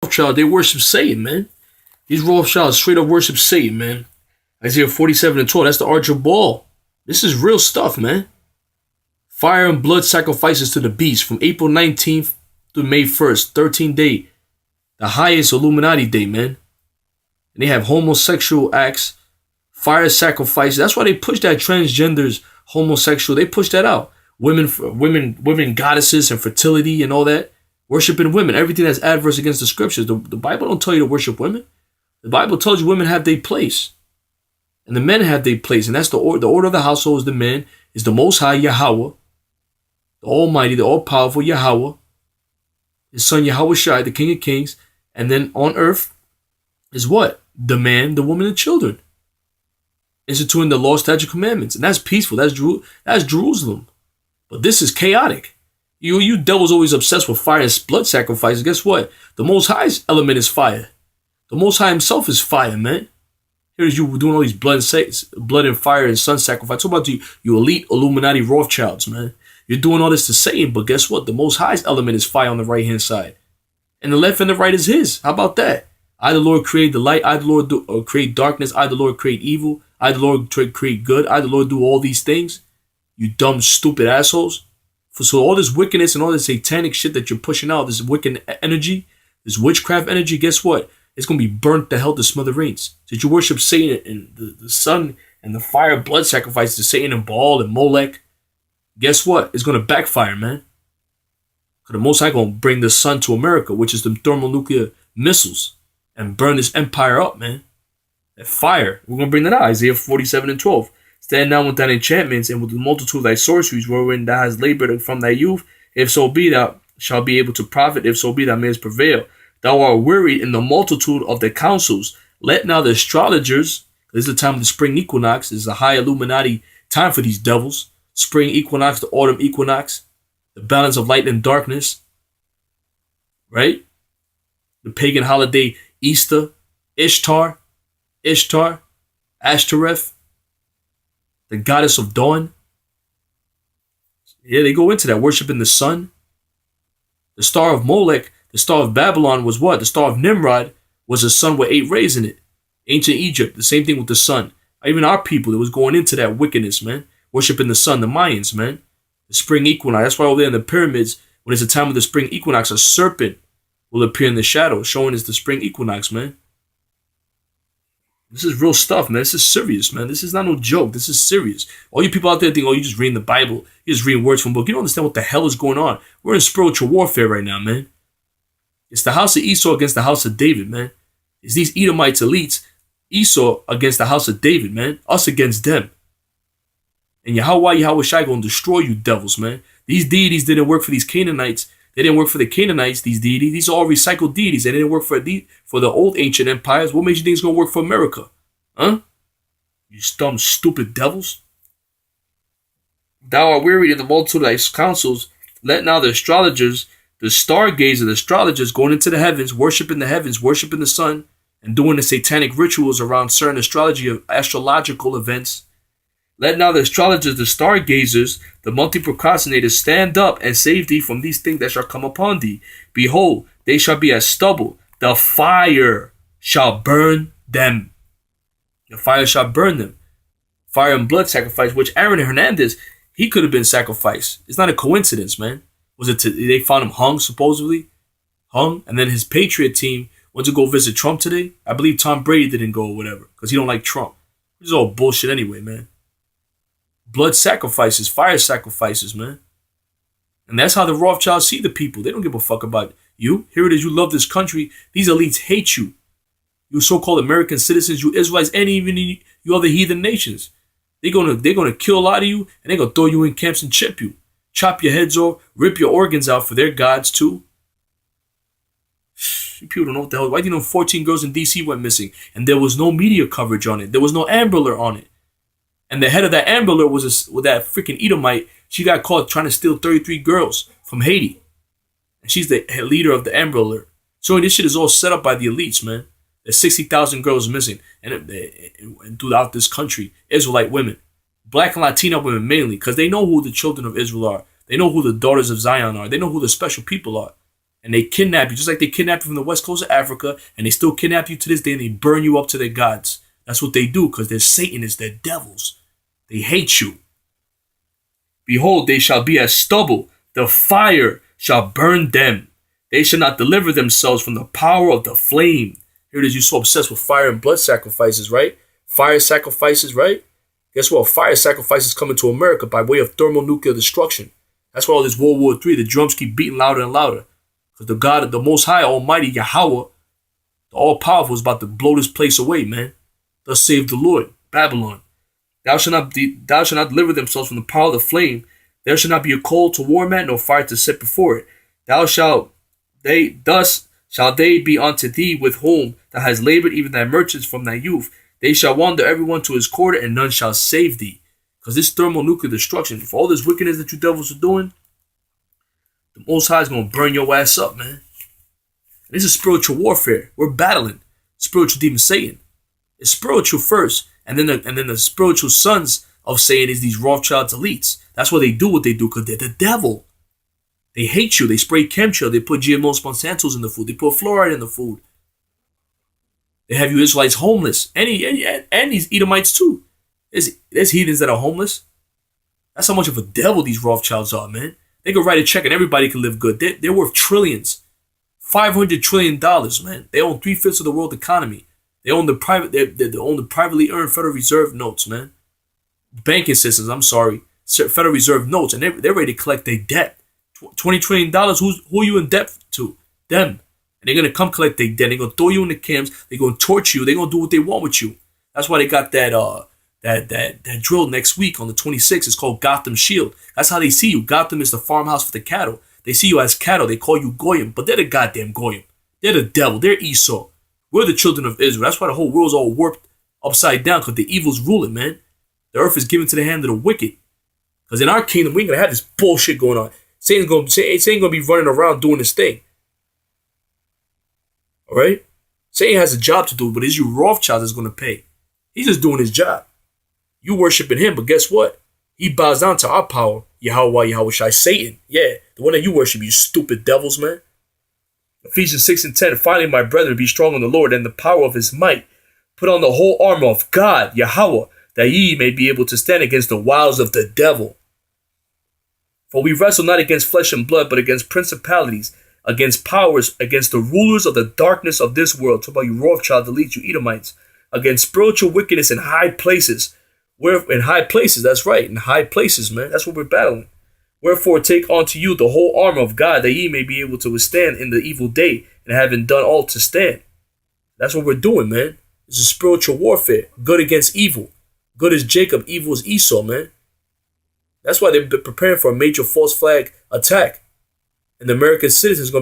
Rothschild, they worship Satan, man. These Rothschilds straight up worship Satan, man. Isaiah 47 and 12, that's the Arch of Baal. This is real stuff, man. Fire and blood sacrifices to the beast from April 19th to May 1st, 13-day. The highest Illuminati day, man. And they have homosexual acts, fire sacrifices. That's why they push that transgenders, homosexual. They push that out. Women goddesses and fertility and all that. Worshiping women. Everything that's adverse against the scriptures. The Bible don't tell you to worship women. The Bible tells you women have their place. And the men have their place. And that's the order of the household is the man, is the Most High Yahweh, the Almighty, the All-Powerful Yahweh, his son Yahweh Shai, the King of Kings. And then on earth is what? The man, the woman, and children. Instituting the law, statute, commandments. And that's peaceful. That's Jerusalem. But this is chaotic. You devils always obsessed with fire and blood sacrifices. Guess what? The Most High's element is fire. The Most High himself is fire, man. Here's you doing all these blood and fire and sun sacrifice. What about you elite Illuminati Rothschilds, man? You're doing all this to Satan, but guess what? The Most High's element is fire on the right-hand side. And the left and the right is his. How about that? I, the Lord, create the light. I, the Lord, create darkness. I, the Lord, create evil. I, the Lord, create good. I, the Lord, do all these things. You dumb, stupid assholes. So all this wickedness and all this satanic shit that you're pushing out, this wicked energy, this witchcraft energy, guess what? It's going to be burnt to hell to smithereens. So you worship Satan and the sun and the fire blood sacrifice to Satan and Baal and Molech. Guess what? It's going to backfire, man. Because the Most High going to bring the sun to America, which is the thermonuclear missiles, and burn this empire up, man. That fire. We're going to bring that out. Isaiah 47 and 12. Stand now with thine enchantments and with the multitude of thy sorceries, wherein thou hast labored from thy youth. If so be thou shalt be able to profit, if so be thou mayest prevail. Thou art wearied in the multitude of the councils. Let now the astrologers, this is the time of the spring equinox, this is a high Illuminati time for these devils. Spring equinox, the autumn equinox, the balance of light and darkness, right? The pagan holiday Easter, Ishtar, Ashtoreth, the goddess of dawn. Yeah, they go into that, worshiping the sun. The star of Molech, the star of Babylon was what? The star of Nimrod was a sun with 8 rays in it. Ancient Egypt, the same thing with the sun. Even our people that was going into that wickedness, man. Worshiping the sun, the Mayans, man. The spring equinox. That's why over there in the pyramids, when it's the time of the spring equinox, a serpent will appear in the shadow, showing it's the spring equinox, man. This is real stuff, man. This is serious, man. This is not no joke. This is serious. All you people out there think, oh, you just reading the Bible. You just reading words from a book. You don't understand what the hell is going on. We're in spiritual warfare right now, man. It's the house of Esau against the house of David, man. It's these Edomites elites, Esau against the house of David, man. Us against them. And Yahweh Shai gonna destroy you devils, man. These deities didn't work for these Canaanites. They didn't work for the Canaanites, these deities. These are all recycled deities. They didn't work for the old ancient empires. What made you think it's going to work for America? Huh? You dumb, stupid devils. Thou art wearied in the multitude of thy counsels. Let now the astrologers, the stargazer, the astrologers going into the heavens, worshiping the sun, and doing the satanic rituals around certain astrological events. Let now the astrologers, the stargazers, the multi-procrastinators stand up and save thee from these things that shall come upon thee. Behold, they shall be as stubble. The fire shall burn them. The fire shall burn them. Fire and blood sacrifice, which Aaron Hernandez, he could have been sacrificed. It's not a coincidence, man. They found him hung, supposedly? Hung? And then his Patriot team went to go visit Trump today. I believe Tom Brady didn't go or whatever, because he don't like Trump. This is all bullshit anyway, man. Blood sacrifices, fire sacrifices, man. And that's how the Rothschilds see the people. They don't give a fuck about you. Here it is, you love this country. These elites hate you. You so-called American citizens, you Israelites, and even you other heathen nations. They're gonna kill a lot of you, and they're gonna throw you in camps and chip you. Chop your heads off, rip your organs out for their gods too. People don't know what the hell. Why do you know 14 girls in DC went missing? And there was no media coverage on it. There was no Amber Alert on it. And the head of that Amber Alert was that freaking Edomite. She got caught trying to steal 33 girls from Haiti. And she's the leader of the Amber Alert. So this shit is all set up by the elites, man. There's 60,000 girls missing and throughout this country. Israelite women. Black and Latina women mainly. Because they know who the children of Israel are. They know who the daughters of Zion are. They know who the special people are. And they kidnap you, just like they kidnapped you from the west coast of Africa, and they still kidnap you to this day, and they burn you up to their gods. That's what they do, because they're Satanists, they're devils. They hate you. Behold, they shall be as stubble. The fire shall burn them. They shall not deliver themselves from the power of the flame. Here it is, you're so obsessed with fire and blood sacrifices, right? Fire sacrifices, right? Guess what? Fire sacrifices coming to America by way of thermonuclear destruction. That's why all this World War III, the drums keep beating louder and louder. Because the God, the Most High, Almighty, Yahweh, the All-Powerful, is about to blow this place away, man. Thus save the Lord. Babylon. Thou shalt not deliver themselves from the power of the flame. There shall not be a coal to warm at, nor fire to set before it. Thus shall they be unto thee with whom thou hast labored, even thy merchants from thy youth. They shall wander everyone to his quarter, and none shall save thee. Because this thermonuclear destruction, for all this wickedness that you devils are doing, the Most High is going to burn your ass up, man. This is spiritual warfare. We're battling spiritual demon Satan. It's spiritual first, and then the spiritual sons of Satan is these Rothschilds elites. That's why they do what they do, because they're the devil. They hate you. They spray chemtrail. They put GMOs, Monsantos in the food. They put fluoride in the food. They have you Israelites homeless. And these Edomites too. There's heathens that are homeless. That's how much of a devil these Rothschilds are, man. They can write a check and everybody can live good. They're worth trillions. $500 trillion, man. They own 3/5 of the world economy. They own the privately earned Federal Reserve notes, man. Banking systems, I'm sorry. Federal Reserve notes. And they're ready to collect their debt. $20 trillion, who are you in debt to? Them. And they're going to come collect their debt. They're going to throw you in the camps. They're going to torture you. They're going to do what they want with you. That's why they got that drill next week on the 26th. It's called Gotham Shield. That's how they see you. Gotham is the farmhouse for the cattle. They see you as cattle. They call you Goyim. But they're the goddamn Goyim. They're the devil. They're Esau. We're the children of Israel. That's why the whole world's all warped upside down, because the evil's ruling, man. The earth is given to the hand of the wicked. Because in our kingdom, we ain't going to have this bullshit going on. Satan's going to be running around doing this thing. All right? Satan has a job to do, but it's you Rothschild that's going to pay. He's just doing his job. You worshiping him, but guess what? He bows down to our power. Yahweh Shai, Satan. Yeah, the one that you worship, you stupid devils, man. Ephesians 6:10. Finally, my brethren, be strong in the Lord and the power of his might. Put on the whole armor of God, Yahweh, that ye may be able to stand against the wiles of the devil. For we wrestle not against flesh and blood, but against principalities, against powers, against the rulers of the darkness of this world. Talk about you Rothschild, elite, you Edomites. Against spiritual wickedness in high places. Where in high places, that's right, in high places, man. That's what we're battling. Wherefore take unto you the whole armor of God, that ye may be able to withstand in the evil day, and having done all to stand. That's what we're doing, man. This is spiritual warfare. Good against evil. Good is Jacob, evil is Esau, man. That's why they're preparing for a major false flag attack. And the American citizens are going to